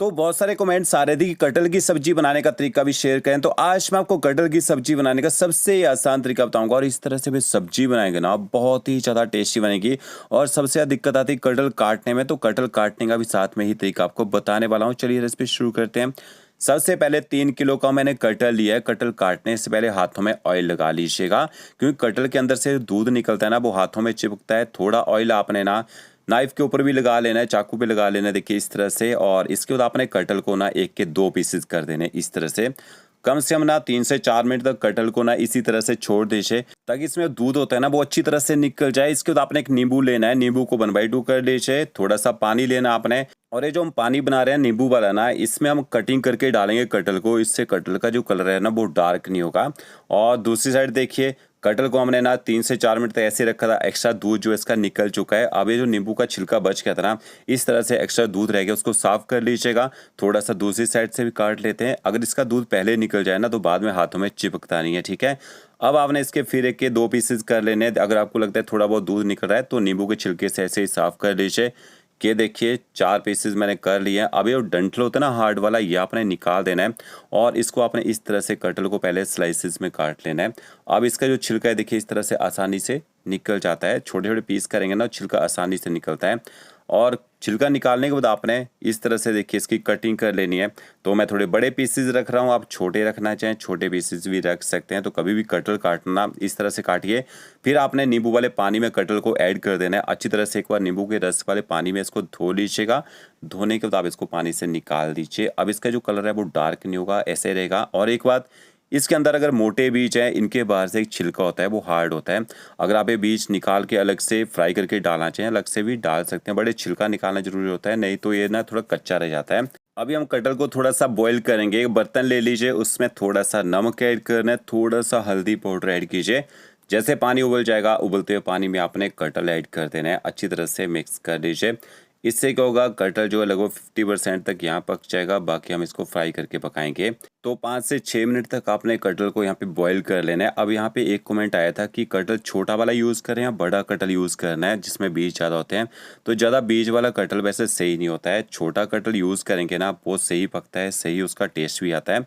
तो बहुत सारे कमेंट्स आ रहे थे कि कटहल की सब्जी बनाने का तरीका भी शेयर करें। तो आज मैं आपको कटहल की सब्जी बनाने का सबसे आसान तरीका बताऊंगा और इस तरह से भी सब्जी बनाएंगे ना बहुत ही ज़्यादा टेस्टी बनेगी। और सबसे ज़्यादा दिक्कत आती है कटहल काटने में, तो कटहल काटने का भी साथ में ही तरीका आपको बताने वाला हूँ। चलिए रेसिपी शुरू करते हैं। सबसे पहले 3 किलो का मैंने कटहल लिया है। कटहल काटने से पहले हाथों में ऑयल लगा लीजिएगा, क्योंकि कटहल के अंदर से दूध निकलता है ना, वो हाथों में चिपकता है। थोड़ा ऑयल आपने ना नाइफ के ऊपर भी लगा लेना है, चाकू पे लगा लेना है, देखिए इस तरह से। और इसके बाद आपने कटहल को ना 1 के 2 पीसेस कर देने इस तरह से। कम से कम ना 3 से 4 मिनट तक कटहल को ना इसी तरह से छोड़ दीजिए, ताकि इसमें दूध होता है ना वो अच्छी तरह से निकल जाए। इसके बाद आपने एक नींबू लेना है, नींबू को 1/2 कर लीजिए। थोड़ा सा पानी लेना आपने, और ये जो हम पानी बना रहे हैं नींबू वाला ना, इसमें हम कटिंग करके डालेंगे कटहल को। इससे कटहल का जो कलर है ना वो डार्क नहीं होगा। और दूसरी साइड देखिए, कटहल को हमने ना 3 से 4 मिनट तक ऐसे रखा था। एक्स्ट्रा दूध जो इसका निकल चुका है। अब ये जो नींबू का छिलका बच गया था ना, इस तरह से एक्स्ट्रा दूध रह गया, उसको साफ कर लीजिएगा। थोड़ा सा दूसरी साइड से भी काट लेते हैं। अगर इसका दूध पहले निकल जाए ना तो बाद में हाथों में चिपकता नहीं है, ठीक है। अब आपने इसके फिर 1 के 2 पीसेस कर लेने हैं। अगर आपको लगता है थोड़ा बहुत दूध निकल रहा है तो नींबू के छिलके से ऐसे ही साफ कर लीजिए। कि देखिए 4 पीसेस मैंने कर लिए हैं। अब ये डंठल होता है ना हार्ड वाला, ये आपने निकाल देना है। और इसको आपने इस तरह से कटहल को पहले स्लाइसेस में काट लेना है। अब इसका जो छिलका है देखिए इस तरह से आसानी से निकल जाता है। छोटे छोटे पीस करेंगे ना छिलका आसानी से निकलता है। और छिलका निकालने के बाद आपने इस तरह से देखिए इसकी कटिंग कर लेनी है। तो मैं थोड़े बड़े पीसेस रख रहा हूँ, आप छोटे रखना चाहें छोटे पीसेस भी रख सकते हैं। तो कभी भी कटहल काटना इस तरह से काटिए। फिर आपने नींबू वाले पानी में कटहल को ऐड कर देना है अच्छी तरह से। एक बार नींबू के रस वाले पानी में इसको धो लीजिएगा। धोने के बाद आप इसको पानी से निकाल दीजिए। अब इसका जो कलर है वो डार्क नहीं होगा, ऐसे रहेगा। और एक बात, इसके अंदर अगर मोटे बीज हैं, इनके बाहर से एक छिलका होता है वो हार्ड होता है। अगर आप ये बीज निकाल के अलग से फ्राई करके डालना चाहें अलग से भी डाल सकते हैं, बड़े छिलका निकालना जरूरी होता है, नहीं तो ये ना थोड़ा कच्चा रह जाता है। अभी हम कटहल को थोड़ा सा बॉईल करेंगे। एक बर्तन ले लीजिए, उसमें थोड़ा सा नमक ऐड करना है, थोड़ा सा हल्दी पाउडर ऐड कीजिए। जैसे पानी उबल जाएगा, उबलते हुए पानी में आपने कटहल ऐड कर देना है, अच्छी तरह से मिक्स कर लीजिए। इससे क्या होगा, कटहल जो है लगभग 50% तक यहाँ पक जाएगा, बाकी हम इसको फ्राई करके पकाएंगे। तो 5 से 6 मिनट तक आपने कटहल को यहाँ पे बॉईल कर लेना है। अब यहाँ पे एक कमेंट आया था कि कटहल छोटा वाला यूज़ करें या बड़ा कटहल यूज़ करना है जिसमें बीज ज़्यादा होते हैं। तो ज़्यादा बीज वाला कटहल वैसे सही नहीं होता है। छोटा कटहल यूज़ करेंगे ना बहुत सही पकता है, सही उसका टेस्ट भी आता है।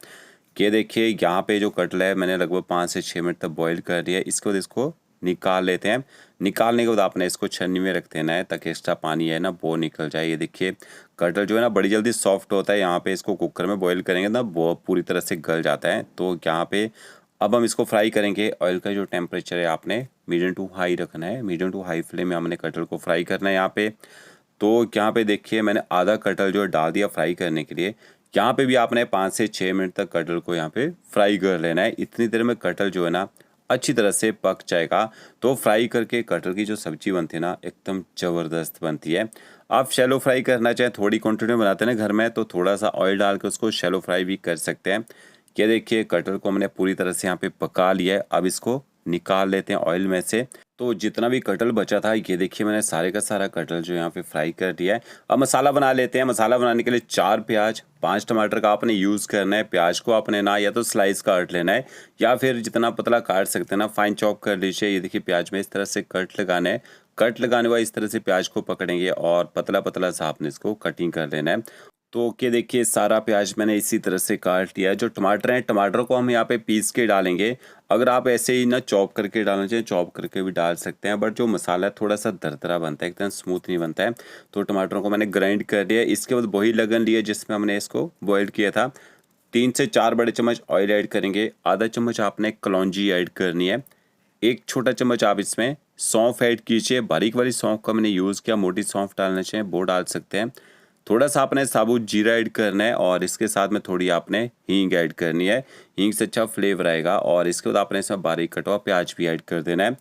कि देखिए यहाँ पे जो कटहल है मैंने लगभग 5 से 6 मिनट तक बॉईल कर दिया है। इसके बाद इसको निकाल लेते हैं। निकालने के बाद आपने इसको छन्नी में रख देना है ताकि एक्स्ट्रा पानी है ना वो निकल जाए। ये देखिए कटहल जो है ना बड़ी जल्दी सॉफ्ट होता है। यहाँ पे इसको कुकर में बॉईल करेंगे ना वो पूरी तरह से गल जाता है। तो यहाँ पे अब हम इसको फ्राई करेंगे। ऑयल का जो टेम्परेचर है आपने मीडियम टू हाई रखना है। मीडियम टू हाई फ्लेम में हमने कटहल को फ्राई करना है यहाँ पे। तो यहाँ पे देखिए मैंने आधा कटहल जो है डाल दिया फ्राई करने के लिए। यहाँ पे भी आपने 5 से 6 मिनट तक कटहल को यहाँ पे फ्राई कर लेना है। इतनी देर में कटहल जो है ना अच्छी तरह से पक जाएगा। तो फ्राई करके कटहल की जो सब्जी बनती है ना एकदम ज़बरदस्त बनती है। आप शैलो फ्राई करना चाहें, थोड़ी क्वांटिटी में बनाते हैं ना घर में, तो थोड़ा सा ऑयल डाल के उसको शैलो फ्राई भी कर सकते हैं। क्या देखिए कटहल को हमने पूरी तरह से यहाँ पे पका लिया है। अब इसको निकाल लेते हैं ऑयल में से। तो जितना भी कटहल बचा था ये देखिए मैंने सारे का सारा कटहल जो यहाँ पे फ्राई कर दिया है। अब मसाला बना लेते हैं। मसाला बनाने के लिए 4 प्याज 5 टमाटर का आपने यूज़ करना है। प्याज को आपने ना या तो स्लाइस काट लेना है या फिर जितना पतला काट सकते हैं ना फाइन चॉप कर लीजिए। ये देखिए प्याज में इस तरह से कट लगाना है। कट लगाने बाद इस तरह से प्याज को पकड़ेंगे और पतला पतला सा आपने इसको कटिंग कर लेना है। तो कि देखिए सारा प्याज मैंने इसी तरह से काट लिया है। जो टमाटर हैं टमाटर को हम यहाँ पे पीस के डालेंगे। अगर आप ऐसे ही ना चॉप करके डालना चाहिए चॉप करके भी डाल सकते हैं, बट जो मसाला है थोड़ा सा दरदरा बनता है, एकदम स्मूथ नहीं बनता है। तो टमाटरों को मैंने ग्राइंड कर लिया। इसके बाद वही लगन लिया जिसमें हमने इसको बॉईल किया था। 3 से 4 बड़े चम्मच ऑयल ऐड करेंगे। आधा चम्मच आपने कलौंजी ऐड करनी है। 1 छोटा चम्मच आप इसमें सौंफ ऐड कीजिए। बारीक वाली सौंफ का मैंने यूज़ किया, मोटी सौंफ डालना चाहिए वो डाल सकते हैं। थोड़ा सा आपने साबुत जीरा ऐड करना है और इसके साथ में थोड़ी आपने हींग ऐड करनी है। हींग से अच्छा फ्लेवर आएगा। और इसके बाद आपने इसमें बारीक कटा हुआ प्याज भी ऐड कर देना है।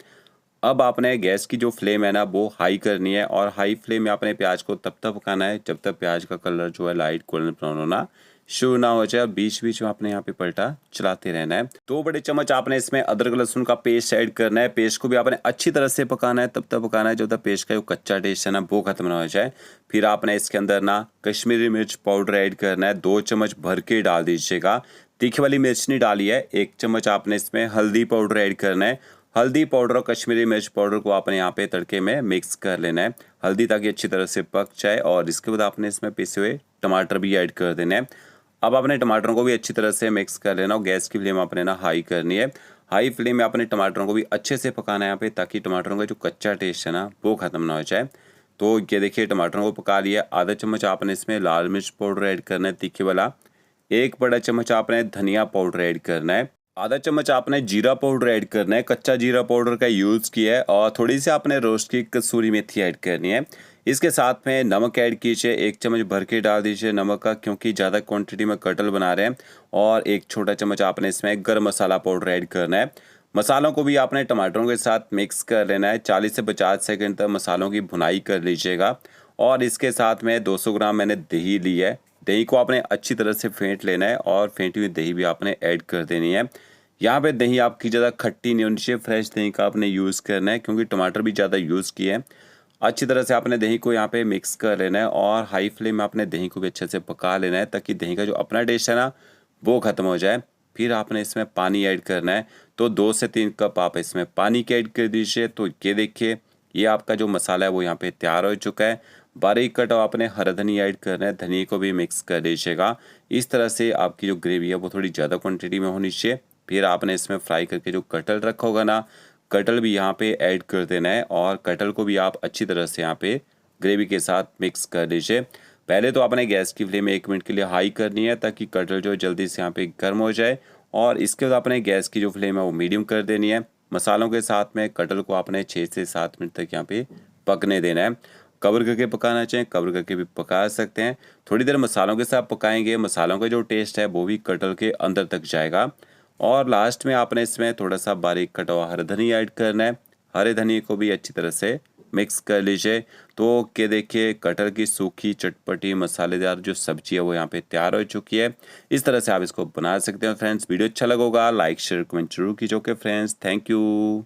अब आपने गैस की जो फ्लेम है ना वो हाई करनी है और हाई फ्लेम में आपने प्याज को तब तक पकाना है जब तक प्याज का कलर जो है लाइट गोल्डन ब्राउन होना शुरू ना हो जाए। बीच बीच में आपने यहाँ पे पलटा चलाते रहना है। 2 बड़े चम्मच आपने इसमें अदरक लहसुन का पेस्ट ऐड करना है। पेस्ट को भी आपने अच्छी तरह से पकाना है, तब तक पकाना है जब तक पेस्ट का जो कच्चा टेस्ट है ना वो खत्म ना हो जाए। फिर आपने इसके अंदर ना कश्मीरी मिर्च पाउडर ऐड करना है। 2 चम्मच भर के डाल दीजिएगा। तीखी वाली मिर्च नहीं डाली है। 1 चम्मच आपने इसमें हल्दी पाउडर ऐड करना है। हल्दी पाउडर और कश्मीरी मिर्च पाउडर को आपने यहाँ पे तड़के में मिक्स कर लेना है। हल्दी ताकि अच्छी तरह से पक जाए और इसके बाद आपने इसमें पिसे हुए टमाटर भी ऐड कर देना है। अब आपने टमाटरों को भी अच्छी तरह से मिक्स कर लेना और गैस की फ्लेम आपने ना हाई करनी है। हाई फ्लेम में आपने टमाटरों को भी अच्छे से पकाना है यहाँ पे, ताकि टमाटरों का जो कच्चा टेस्ट है ना वो ख़त्म ना हो जाए। तो ये देखिए टमाटरों को पका लिया। आधा चम्मच आपने इसमें लाल मिर्च पाउडर ऐड करना है तीखे वाला। 1 बड़ा चम्मच आपने धनिया पाउडर ऐड करना है। आधा चम्मच आपने जीरा पाउडर ऐड करना है, कच्चा जीरा पाउडर का यूज़ किया है। और थोड़ी सी आपने रोस्ट की कसूरी मेथी ऐड करनी है। इसके साथ में नमक ऐड कीजिए, 1 चम्मच भर के डाल दीजिए नमक का, क्योंकि ज़्यादा क्वांटिटी में कटहल बना रहे हैं। और 1 छोटा चम्मच आपने इसमें गरम मसाला पाउडर ऐड करना है। मसालों को भी आपने टमाटरों के साथ मिक्स कर लेना है। 40 से 50 सेकंड तक मसालों की भुनाई कर लीजिएगा। और इसके साथ में 200 ग्राम मैंने दही ली है। दही को आपने अच्छी तरह से फेंट लेना है और फेंटी हुई दही भी आपने ऐड कर देनी है। यहाँ पे दही आपकी ज़्यादा खट्टी नहीं होनी चाहिए, फ्रेश दही का आपने यूज़ करना है, क्योंकि टमाटर भी ज़्यादा यूज़ किए हैं। अच्छी तरह से आपने दही को यहाँ पे मिक्स कर लेना है और हाई फ्लेम में आपने दही को भी अच्छे से पका लेना है, ताकि दही का जो अपना टेस्ट है ना वो ख़त्म हो जाए। फिर आपने इसमें पानी ऐड करना है। तो 2 से 3 कप आप इसमें पानी के ऐड कर दीजिए। तो ये देखिए ये आपका जो मसाला है वो यहाँ पे तैयार हो चुका है। बारीक कटा आपने हरा धनिया ऐड करना है, धनिया को भी मिक्स कर लीजिएगा। इस तरह से आपकी जो ग्रेवी है वो थोड़ी ज़्यादा क्वांटिटी में होनी चाहिए। फिर आपने इसमें फ्राई करके जो कटहल रखा होगा ना, कटहल भी यहाँ पे ऐड कर देना है और कटहल को भी आप अच्छी तरह से यहाँ पे ग्रेवी के साथ मिक्स कर लीजिए। पहले तो आपने गैस की फ्लेम 1 मिनट के लिए हाई करनी है, ताकि कटहल जो जल्दी से यहाँ पे गर्म हो जाए। और इसके बाद आपने गैस की जो फ्लेम है वो मीडियम कर देनी है। मसालों के साथ में कटहल को आपने 6 से 7 मिनट तक यहाँ पे पकने देना है। कवर करके पकाना चाहें कवर करके भी पका सकते हैं। थोड़ी देर मसालों के साथ पकाएंगे, मसालों का जो टेस्ट है वो भी कटहल के अंदर तक जाएगा। और लास्ट में आपने इसमें थोड़ा सा बारीक कटा हुआ हरा धनिया ऐड करना है। हरे धनिया को भी अच्छी तरह से मिक्स कर लीजिए। तो के देखिए कटहल की सूखी चटपटी मसालेदार जो सब्जी है वो यहाँ पे तैयार हो चुकी है। इस तरह से आप इसको बना सकते हैं फ्रेंड्स। वीडियो अच्छा लगा होगा लाइक शेयर कमेंट जरूर कीजिए। Okay friends, thank you.